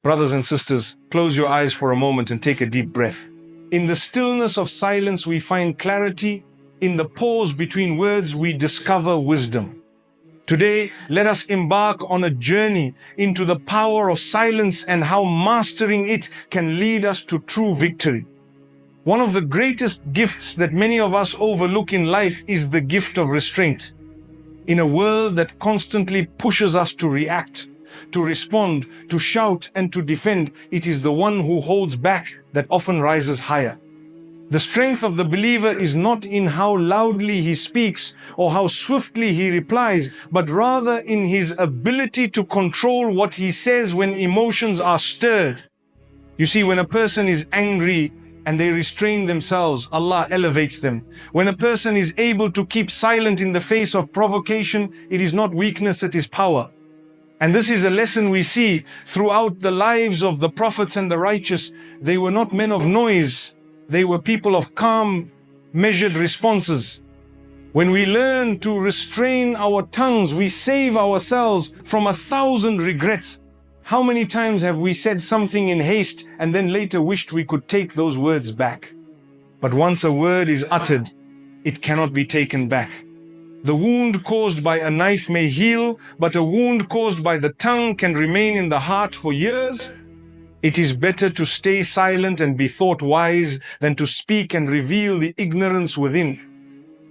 Brothers and sisters, close your eyes for a moment and take a deep breath. In the stillness of silence, we find clarity. In the pause between words, we discover wisdom. Today, let us embark on a journey into the power of silence and how mastering it can lead us to true victory. One of the greatest gifts that many of us overlook in life is the gift of restraint. In a world that constantly pushes us to react, to respond, to shout, and to defend, it is the one who holds back that often rises higher. The strength of the believer is not in how loudly he speaks or how swiftly he replies, but rather in his ability to control what he says when emotions are stirred. You see, when a person is angry and they restrain themselves, Allah elevates them. When a person is able to keep silent in the face of provocation, it is not weakness, it is power. And this is a lesson we see throughout the lives of the prophets and the righteous. They were not men of noise. They were people of calm, measured responses. When we learn to restrain our tongues, we save ourselves from 1,000 regrets. How many times have we said something in haste and then later wished we could take those words back? But once a word is uttered, it cannot be taken back. The wound caused by a knife may heal, but a wound caused by the tongue can remain in the heart for years. It is better to stay silent and be thought wise than to speak and reveal the ignorance within.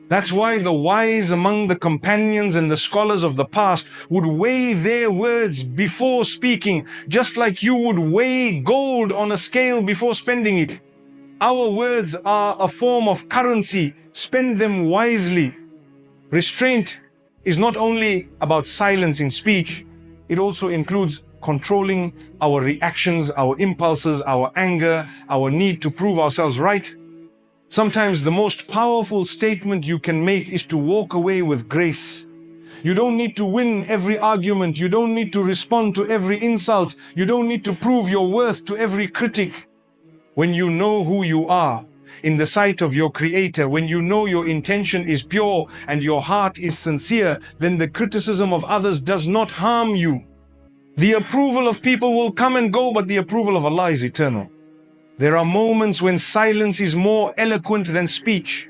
That's why the wise among the companions and the scholars of the past would weigh their words before speaking, just like you would weigh gold on a scale before spending it. Our words are a form of currency. Spend them wisely. Restraint is not only about silence in speech, it also includes controlling our reactions, our impulses, our anger, our need to prove ourselves right. Sometimes the most powerful statement you can make is to walk away with grace. You don't need to win every argument. You don't need to respond to every insult. You don't need to prove your worth to every critic. When you know who you are in the sight of your Creator, when you know your intention is pure and your heart is sincere, then the criticism of others does not harm you. The approval of people will come and go, but the approval of Allah is eternal. There are moments when silence is more eloquent than speech.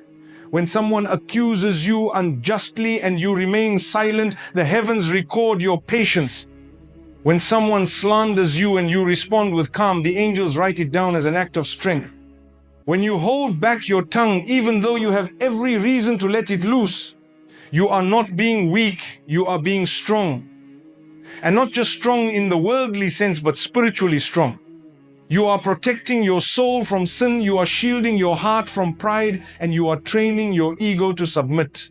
When someone accuses you unjustly and you remain silent, the heavens record your patience. When someone slanders you and you respond with calm, the angels write it down as an act of strength. When you hold back your tongue, even though you have every reason to let it loose, you are not being weak, you are being strong. And not just strong in the worldly sense, but spiritually strong. You are protecting your soul from sin, you are shielding your heart from pride, and you are training your ego to submit.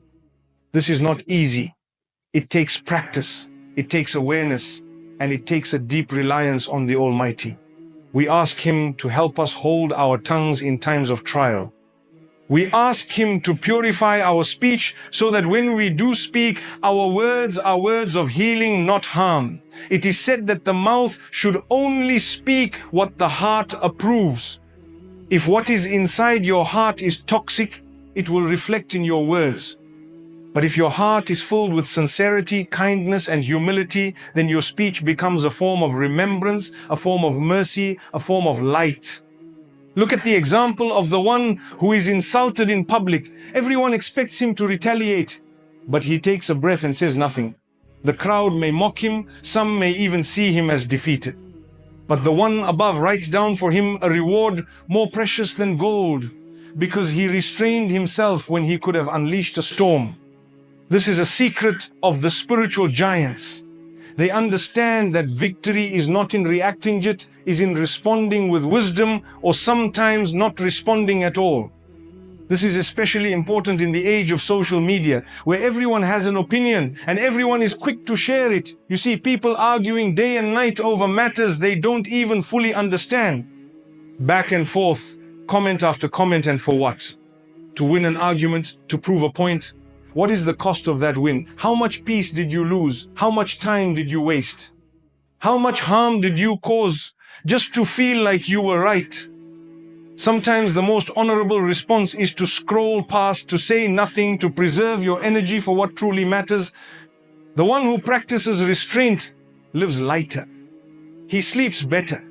This is not easy. It takes practice, it takes awareness, and it takes a deep reliance on the Almighty. We ask Him to help us hold our tongues in times of trial. We ask Him to purify our speech so that when we do speak, our words are words of healing, not harm. It is said that the mouth should only speak what the heart approves. If what is inside your heart is toxic, it will reflect in your words. But if your heart is filled with sincerity, kindness, and humility, then your speech becomes a form of remembrance, a form of mercy, a form of light. Look at the example of the one who is insulted in public. Everyone expects him to retaliate, but he takes a breath and says nothing. The crowd may mock him, some may even see him as defeated. But the one above writes down for him a reward more precious than gold, because he restrained himself when he could have unleashed a storm. This is a secret of the spiritual giants. They understand that victory is not in reacting, it is in responding with wisdom, or sometimes not responding at all. This is especially important in the age of social media, where everyone has an opinion and everyone is quick to share it. You see people arguing day and night over matters they don't even fully understand. Back and forth, comment after comment, and for what? To win an argument, to prove a point? What is the cost of that win? How much peace did you lose? How much time did you waste? How much harm did you cause just to feel like you were right? Sometimes the most honorable response is to scroll past, to say nothing, to preserve your energy for what truly matters. The one who practices restraint lives lighter. he sleeps better.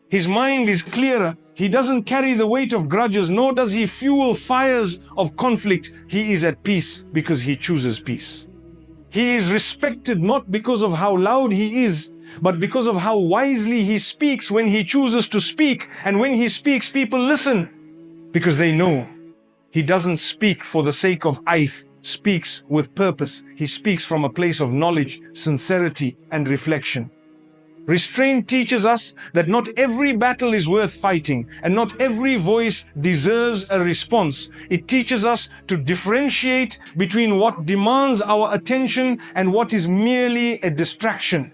His mind is clearer. He doesn't carry the weight of grudges, nor does he fuel fires of conflict. He is at peace because he chooses peace. He is respected not because of how loud he is, but because of how wisely he speaks when he chooses to speak. And when he speaks, people listen because they know he doesn't speak for the sake of speaks with purpose. He speaks from a place of knowledge, sincerity, and reflection. Restraint teaches us that not every battle is worth fighting, and not every voice deserves a response. It teaches us to differentiate between what demands our attention and what is merely a distraction.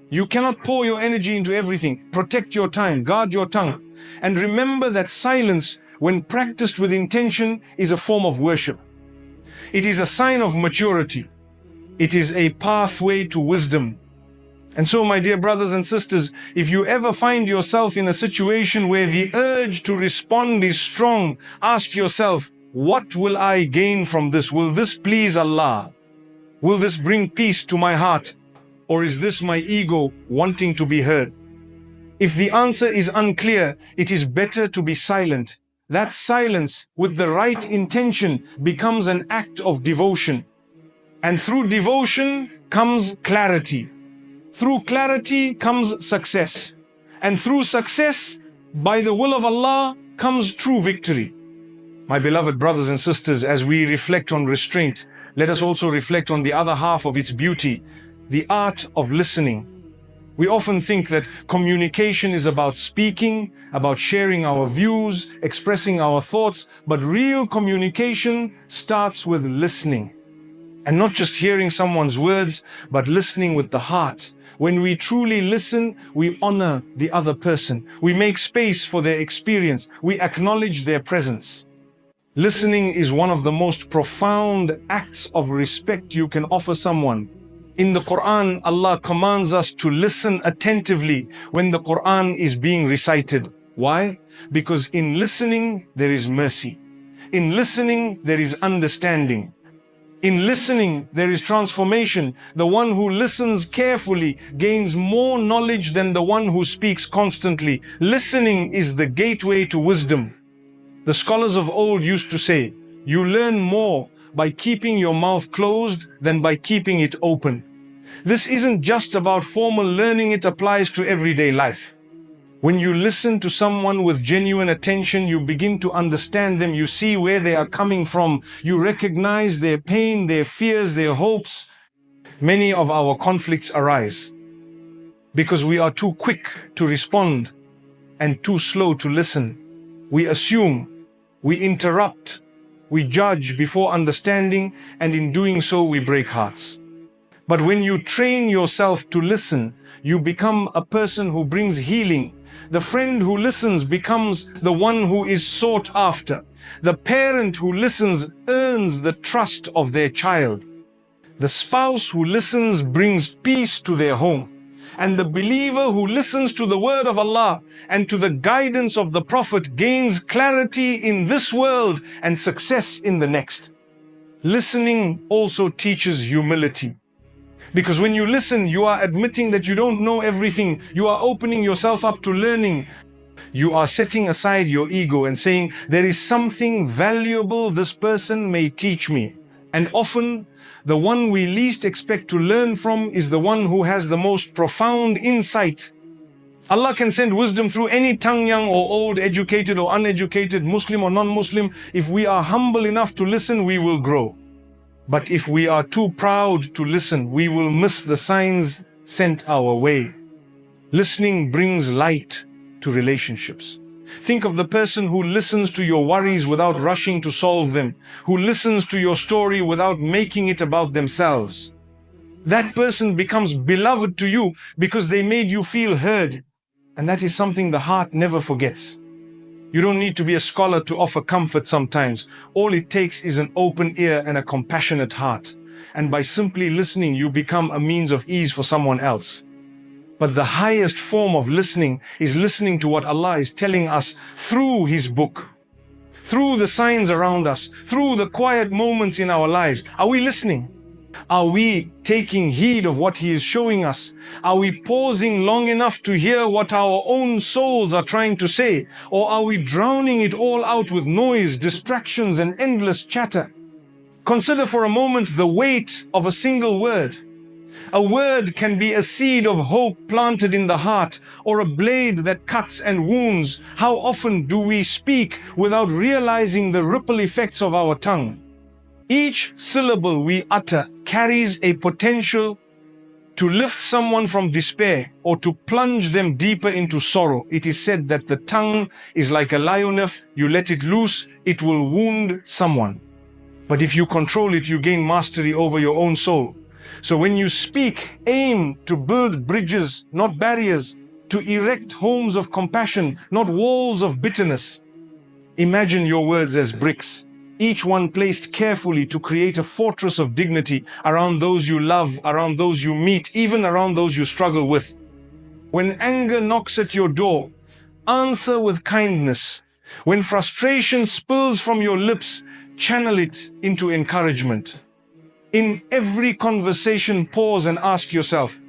You cannot pour your energy into everything. Protect your time, guard your tongue, and remember that silence, when practiced with intention, is a form of worship. It is a sign of maturity. It is a pathway to wisdom. And so, my dear brothers and sisters, if you ever find yourself in a situation where the urge to respond is strong, ask yourself, what will I gain from this? Will this please Allah? Will this bring peace to my heart? Or is this my ego wanting to be heard? If the answer is unclear, it is better to be silent. That silence, with the right intention, becomes an act of devotion. And through devotion comes clarity. Through clarity comes success. And through success, by the will of Allah, comes true victory. My beloved brothers and sisters, as we reflect on restraint, let us also reflect on the other half of its beauty, the art of listening. We often think that communication is about speaking, about sharing our views, expressing our thoughts, but real communication starts with listening. And not just hearing someone's words, but listening with the heart. When we truly listen, we honor the other person. We make space for their experience. We acknowledge their presence. Listening is one of the most profound acts of respect you can offer someone. In the Quran, Allah commands us to listen attentively when the Quran is being recited. Why? Because in listening, there is mercy. In listening, there is understanding. In listening, there is transformation. The one who listens carefully gains more knowledge than the one who speaks constantly. Listening is the gateway to wisdom. The scholars of old used to say, you learn more by keeping your mouth closed than by keeping it open. This isn't just about formal learning, it applies to everyday life. When you listen to someone with genuine attention, you begin to understand them. You see where they are coming from. You recognize their pain, their fears, their hopes. Many of our conflicts arise because we are too quick to respond and too slow to listen. We assume, we interrupt, we judge before understanding, and in doing so, we break hearts. But when you train yourself to listen, you become a person who brings healing. The friend who listens becomes the one who is sought after. The parent who listens earns the trust of their child. The spouse who listens brings peace to their home. And the believer who listens to the word of Allah and to the guidance of the Prophet gains clarity in this world and success in the next. Listening also teaches humility. Because when you listen, you are admitting that you don't know everything. You are opening yourself up to learning. You are setting aside your ego and saying, there is something valuable this person may teach me. And often, the one we least expect to learn from is the one who has the most profound insight. Allah can send wisdom through any tongue, young or old, educated or uneducated, Muslim or non-Muslim. If we are humble enough to listen, we will grow. But if we are too proud to listen, we will miss the signs sent our way. Listening brings light to relationships. Think of the person who listens to your worries without rushing to solve them, who listens to your story without making it about themselves. That person becomes beloved to you because they made you feel heard. And that is something the heart never forgets. You don't need to be a scholar to offer comfort sometimes. All it takes is an open ear and a compassionate heart. And by simply listening, you become a means of ease for someone else. But the highest form of listening is listening to what Allah is telling us through His book, through the signs around us, through the quiet moments in our lives. Are we listening? Are we taking heed of what He is showing us? Are we pausing long enough to hear what our own souls are trying to say? Or are we drowning it all out with noise, distractions, and endless chatter? Consider for a moment the weight of a single word. A word can be a seed of hope planted in the heart, or a blade that cuts and wounds. How often do we speak without realizing the ripple effects of our tongue? Each syllable we utter carries a potential to lift someone from despair or to plunge them deeper into sorrow. It is said that the tongue is like a lion. If you let it loose, it will wound someone. But if you control it, you gain mastery over your own soul. So when you speak, aim to build bridges, not barriers, to erect homes of compassion, not walls of bitterness. Imagine your words as bricks, each one placed carefully to create a fortress of dignity around those you love, around those you meet, even around those you struggle with. When anger knocks at your door, answer with kindness. When frustration spills from your lips, channel it into encouragement. In every conversation, pause and ask yourself,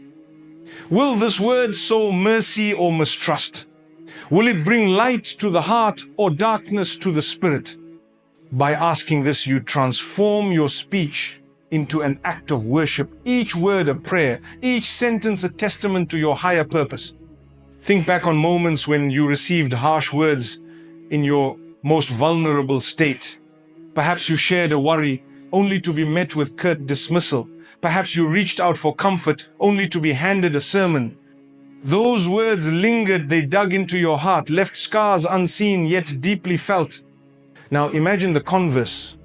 will this word sow mercy or mistrust? Will it bring light to the heart or darkness to the spirit? By asking this, you transform your speech into an act of worship, each word a prayer, each sentence a testament to your higher purpose. Think back on moments when you received harsh words in your most vulnerable state. Perhaps you shared a worry only to be met with curt dismissal. Perhaps you reached out for comfort only to be handed a sermon. Those words lingered, they dug into your heart, left scars unseen yet deeply felt. Now imagine the converse,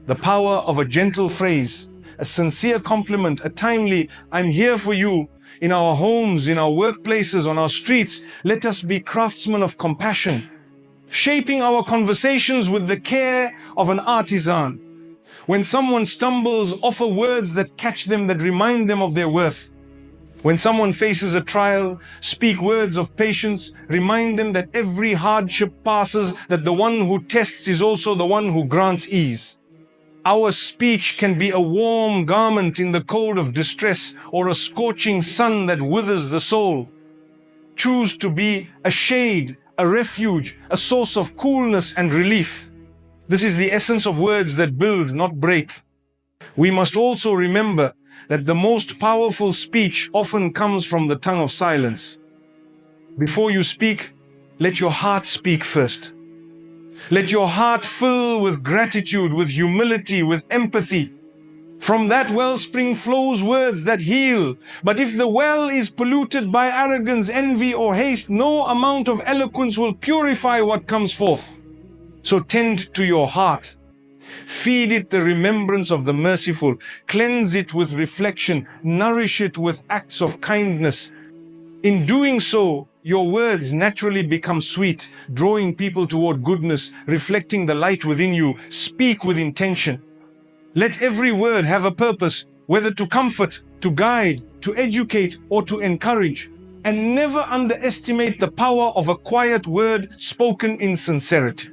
the power of a gentle phrase, a sincere compliment, a timely, I'm here for you, in our homes, in our workplaces, on our streets. Let us be craftsmen of compassion, shaping our conversations with the care of an artisan. When someone stumbles, offer words that catch them, that remind them of their worth. When someone faces a trial, speak words of patience, remind them that every hardship passes, that the one who tests is also the one who grants ease. Our speech can be a warm garment in the cold of distress, or a scorching sun that withers the soul. Choose to be a shade, a refuge, a source of coolness and relief. This is the essence of words that build, not break. We must also remember that the most powerful speech often comes from the tongue of silence. Before you speak, let your heart speak first. Let your heart fill with gratitude, with humility, with empathy. From that wellspring flows words that heal. But if the well is polluted by arrogance, envy, or haste, no amount of eloquence will purify what comes forth. So tend to your heart. Feed it the remembrance of the merciful. Cleanse it with reflection. Nourish it with acts of kindness. In doing so, your words naturally become sweet, drawing people toward goodness, reflecting the light within you. Speak with intention. Let every word have a purpose, whether to comfort, to guide, to educate, or to encourage. And never underestimate the power of a quiet word spoken in sincerity.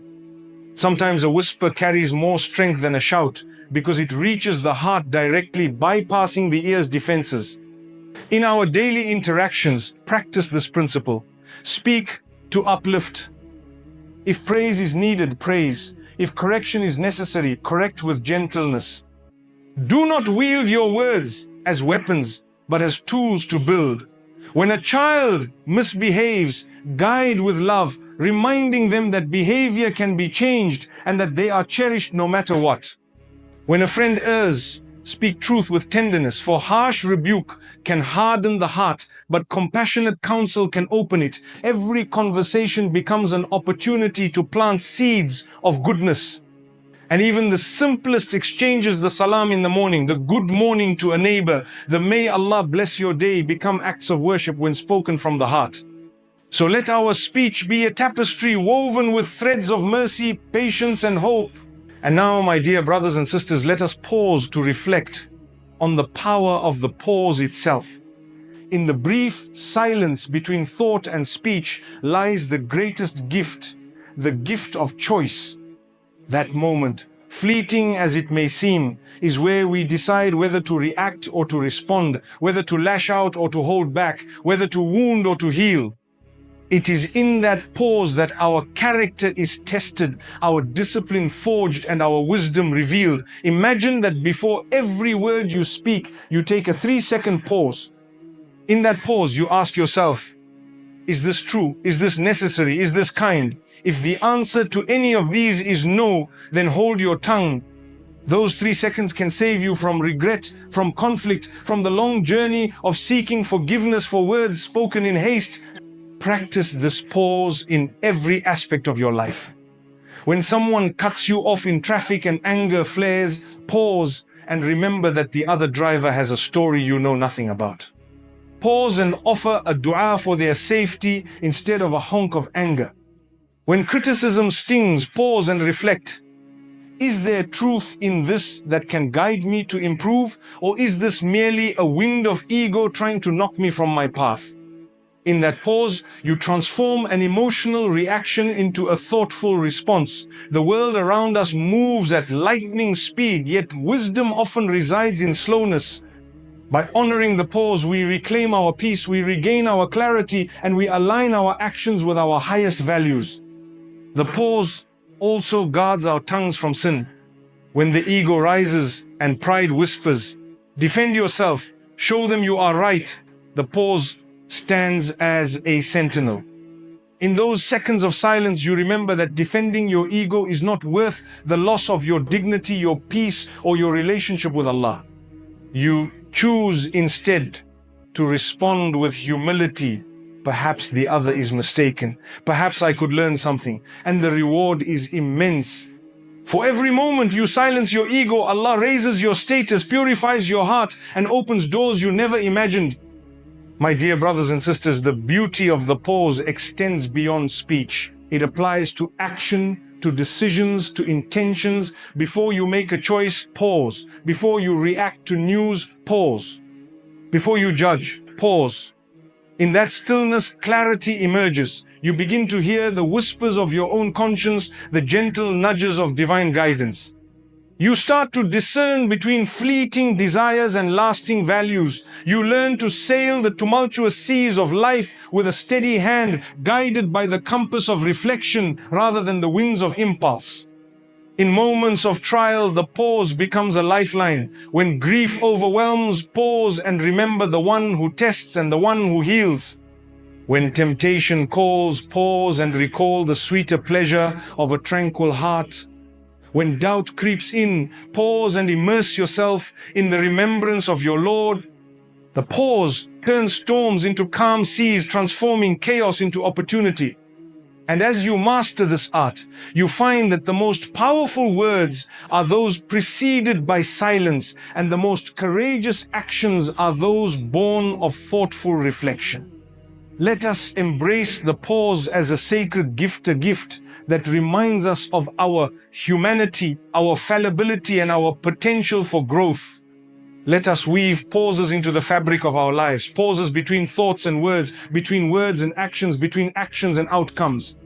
Sometimes a whisper carries more strength than a shout because it reaches the heart directly, bypassing the ear's defenses. In our daily interactions, practice this principle. Speak to uplift. If praise is needed, praise. If correction is necessary, correct with gentleness. Do not wield your words as weapons, but as tools to build. When a child misbehaves, guide with love, reminding them that behavior can be changed and that they are cherished no matter what. When a friend errs, speak truth with tenderness, for harsh rebuke can harden the heart, but compassionate counsel can open it. Every conversation becomes an opportunity to plant seeds of goodness. And even the simplest exchanges, the salam in the morning, the good morning to a neighbor, the may Allah bless your day, become acts of worship when spoken from the heart. So let our speech be a tapestry woven with threads of mercy, patience, and hope. And now, my dear brothers and sisters, let us pause to reflect on the power of the pause itself. In the brief silence between thought and speech lies the greatest gift, the gift of choice. That moment, fleeting as it may seem, is where we decide whether to react or to respond, whether to lash out or to hold back, whether to wound or to heal. It is in that pause that our character is tested, our discipline forged, and our wisdom revealed. Imagine that before every word you speak, you take a 3-second pause. In that pause, you ask yourself, is this true? Is this necessary? Is this kind? If the answer to any of these is no, then hold your tongue. Those 3 seconds can save you from regret, from conflict, from the long journey of seeking forgiveness for words spoken in haste. Practice this pause in every aspect of your life. When someone cuts you off in traffic and anger flares, pause and remember that the other driver has a story you know nothing about. Pause and offer a dua for their safety instead of a honk of anger. When criticism stings, pause and reflect. Is there truth in this that can guide me to improve, or is this merely a wind of ego trying to knock me from my path? In that pause, you transform an emotional reaction into a thoughtful response. The world around us moves at lightning speed, yet wisdom often resides in slowness. By honoring the pause, we reclaim our peace, we regain our clarity, and we align our actions with our highest values. The pause also guards our tongues from sin. When the ego rises and pride whispers, defend yourself, show them you are right. The pause stands as a sentinel. In those seconds of silence, you remember that defending your ego is not worth the loss of your dignity, your peace, or your relationship with Allah. You choose instead to respond with humility. Perhaps the other is mistaken. Perhaps I could learn something. And the reward is immense. For every moment you silence your ego, Allah raises your status, purifies your heart, and opens doors you never imagined. My dear brothers and sisters, the beauty of the pause extends beyond speech. It applies to action, to decisions, to intentions. Before you make a choice, pause. Before you react to news, pause. Before you judge, pause. In that stillness, clarity emerges. You begin to hear the whispers of your own conscience, the gentle nudges of divine guidance. You start to discern between fleeting desires and lasting values. You learn to sail the tumultuous seas of life with a steady hand, guided by the compass of reflection rather than the winds of impulse. In moments of trial, the pause becomes a lifeline. When grief overwhelms, pause and remember the one who tests and the one who heals. When temptation calls, pause and recall the sweeter pleasure of a tranquil heart. When doubt creeps in, pause and immerse yourself in the remembrance of your Lord. The pause turns storms into calm seas, transforming chaos into opportunity. And as you master this art, you find that the most powerful words are those preceded by silence, and the most courageous actions are those born of thoughtful reflection. Let us embrace the pause as a sacred gift, a gift that reminds us of our humanity, our fallibility, and our potential for growth. Let us weave pauses into the fabric of our lives, pauses between thoughts and words, between words and actions, between actions and outcomes.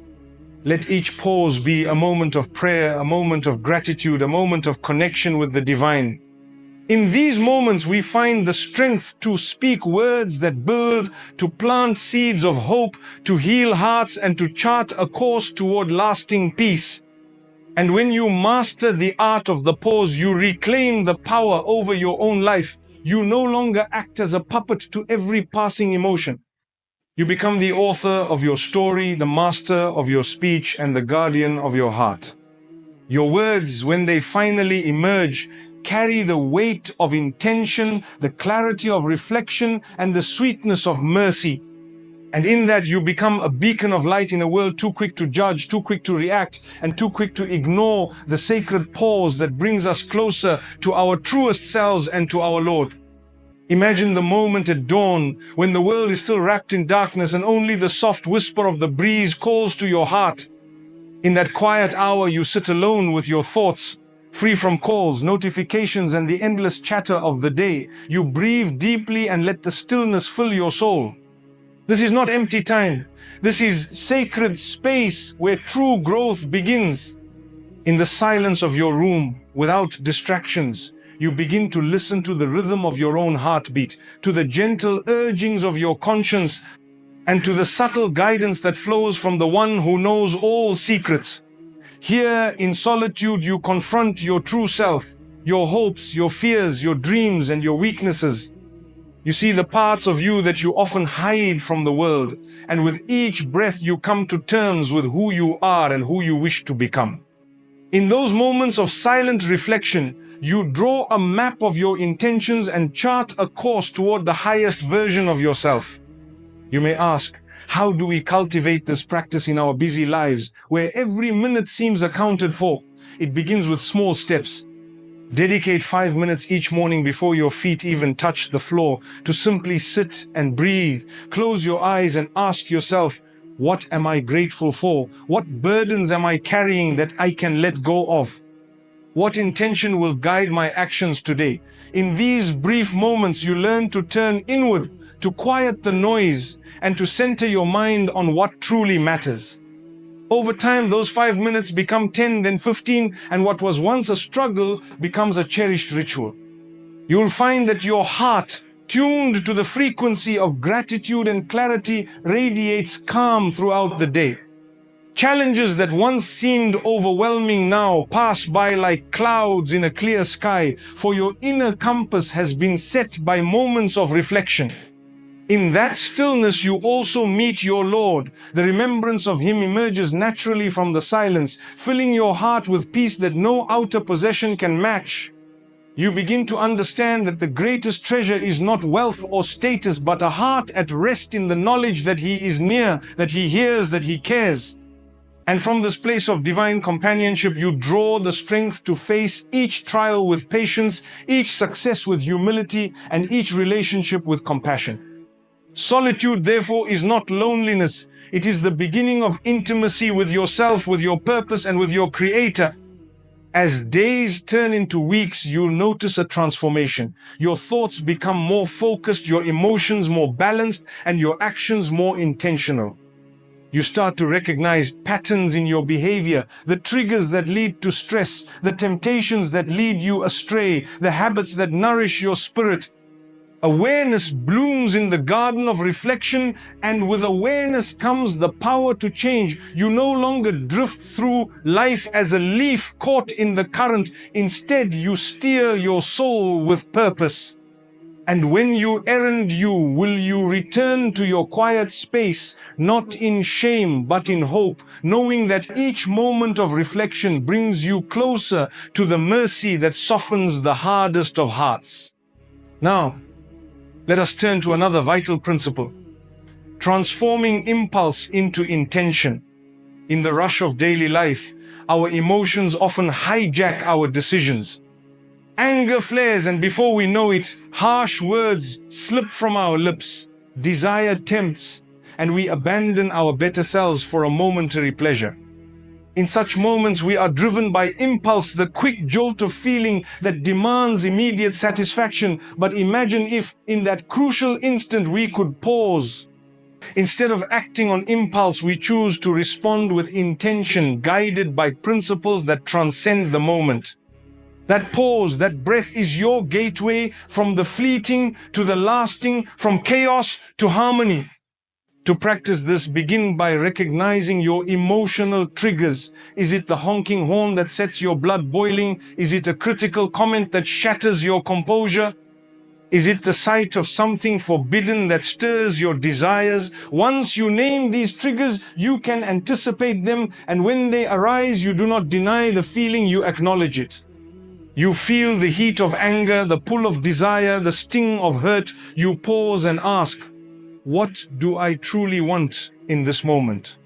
Let each pause be a moment of prayer, a moment of gratitude, a moment of connection with the divine. In these moments, we find the strength to speak words that build, to plant seeds of hope, to heal hearts, and to chart a course toward lasting peace. And when you master the art of the pause, you reclaim the power over your own life. You no longer act as a puppet to every passing emotion. You become the author of your story, the master of your speech, and the guardian of your heart. Your words, when they finally emerge, carry the weight of intention, the clarity of reflection, and the sweetness of mercy. And in that, you become a beacon of light in a world too quick to judge, too quick to react, and too quick to ignore the sacred pause that brings us closer to our truest selves and to our Lord. Imagine the moment at dawn when the world is still wrapped in darkness and only the soft whisper of the breeze calls to your heart. In that quiet hour, you sit alone with your thoughts, free from calls, notifications, and the endless chatter of the day. You breathe deeply and let the stillness fill your soul. This is not empty time. This is sacred space where true growth begins. In the silence of your room, without distractions, you begin to listen to the rhythm of your own heartbeat, to the gentle urgings of your conscience, and to the subtle guidance that flows from the one who knows all secrets. Here in solitude, you confront your true self, your hopes, your fears, your dreams, and your weaknesses. You see the parts of you that you often hide from the world, and with each breath you come to terms with who you are and who you wish to become. In those moments of silent reflection, you draw a map of your intentions and chart a course toward the highest version of yourself. You may ask, how do we cultivate this practice in our busy lives, where every minute seems accounted for? It begins with small steps. Dedicate 5 minutes each morning before your feet even touch the floor to simply sit and breathe. Close your eyes and ask yourself, what am I grateful for? What burdens am I carrying that I can let go of? What intention will guide my actions today? In these brief moments, you learn to turn inward, to quiet the noise, and to center your mind on what truly matters. Over time, those 5 minutes become 10, then 15, and what was once a struggle becomes a cherished ritual. You'll find that your heart, tuned to the frequency of gratitude and clarity, radiates calm throughout the day. Challenges that once seemed overwhelming now pass by like clouds in a clear sky, for your inner compass has been set by moments of reflection. In that stillness, you also meet your Lord. The remembrance of Him emerges naturally from the silence, filling your heart with peace that no outer possession can match. You begin to understand that the greatest treasure is not wealth or status, but a heart at rest in the knowledge that He is near, that He hears, that He cares. And from this place of divine companionship, you draw the strength to face each trial with patience, each success with humility, and each relationship with compassion. Solitude, therefore, is not loneliness. It is the beginning of intimacy with yourself, with your purpose, and with your Creator. As days turn into weeks, you'll notice a transformation. Your thoughts become more focused, your emotions more balanced, and your actions more intentional. You start to recognize patterns in your behavior, the triggers that lead to stress, the temptations that lead you astray, the habits that nourish your spirit. Awareness blooms in the garden of reflection, and with awareness comes the power to change. You no longer drift through life as a leaf caught in the current. Instead, you steer your soul with purpose. And when you errand will you return to your quiet space, not in shame, but in hope, knowing that each moment of reflection brings you closer to the mercy that softens the hardest of hearts. Now, let us turn to another vital principle: transforming impulse into intention. In the rush of daily life, our emotions often hijack our decisions. Anger flares, and before we know it, harsh words slip from our lips. Desire tempts, and we abandon our better selves for a momentary pleasure. In such moments, we are driven by impulse, the quick jolt of feeling that demands immediate satisfaction. But imagine if, in that crucial instant, we could pause. Instead of acting on impulse, we choose to respond with intention, guided by principles that transcend the moment. That pause, that breath is your gateway from the fleeting to the lasting, from chaos to harmony. To practice this, begin by recognizing your emotional triggers. Is it the honking horn that sets your blood boiling? Is it a critical comment that shatters your composure? Is it the sight of something forbidden that stirs your desires? Once you name these triggers, you can anticipate them, and when they arise, you do not deny the feeling, you acknowledge it. You feel the heat of anger, the pull of desire, the sting of hurt. You pause and ask, what do I truly want in this moment?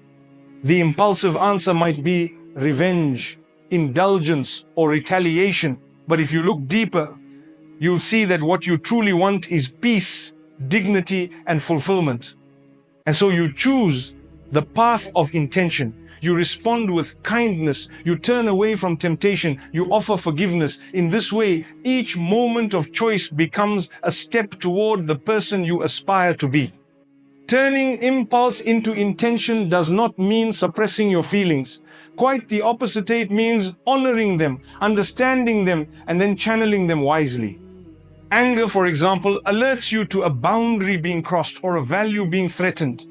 The impulsive answer might be revenge, indulgence, or retaliation. But if you look deeper, you'll see that what you truly want is peace, dignity, and fulfillment. And so you choose the path of intention. You respond with kindness. You turn away from temptation. You offer forgiveness. In this way, each moment of choice becomes a step toward the person you aspire to be. Turning impulse into intention does not mean suppressing your feelings. Quite the opposite, it means honoring them, understanding them, and then channeling them wisely. Anger, for example, alerts you to a boundary being crossed or a value being threatened.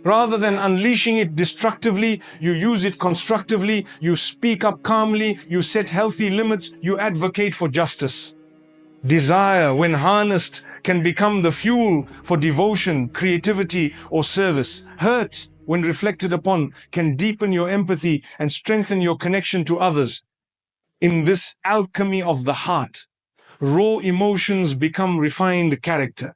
Rather than unleashing it destructively, you use it constructively, you speak up calmly, you set healthy limits, you advocate for justice. Desire, when harnessed, can become the fuel for devotion, creativity, or service. Hurt, when reflected upon, can deepen your empathy and strengthen your connection to others. In this alchemy of the heart, raw emotions become refined character.